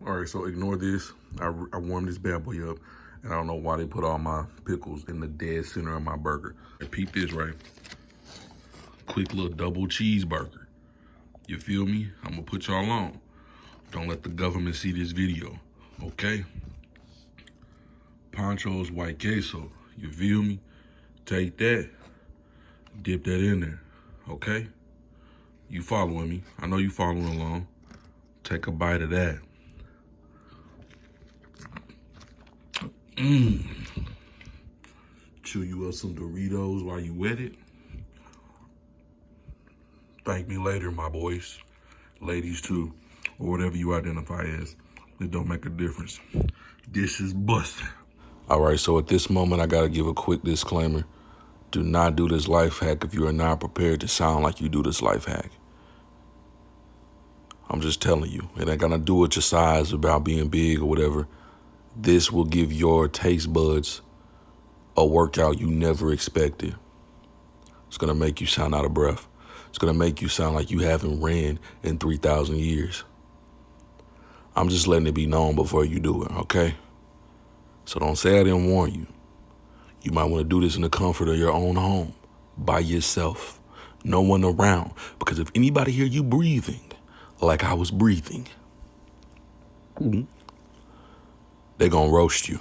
All right, so ignore this. I warmed this bad boy up, and I don't know why they put all my pickles in the dead center of my burger. And peep this, right? Quick little double cheeseburger. You feel me? I'm gonna put y'all on. Don't let the government see this video, okay? Pancho's white queso. You feel me? Take that, dip that in there, okay? You following me? I know you following along. Take a bite of that. Chew you up some Doritos while you wet it. Thank me later, my boys. Ladies too, or whatever you identify as. It don't make a difference. This is busting. All right, so at this moment, I gotta give a quick disclaimer. Do not do this life hack if you are not prepared to sound like you do this life hack. I'm just telling you, it ain't gonna do with your size about being big or whatever. This will give your taste buds a workout you never expected. It's gonna make you sound out of breath. It's gonna make you sound like you haven't ran in 3,000 years. I'm just letting it be known before you do it, okay? So don't say I didn't warn you. You might wanna do this in the comfort of your own home, by yourself, no one around. Because if anybody hear you breathing like I was breathing, they gonna roast you.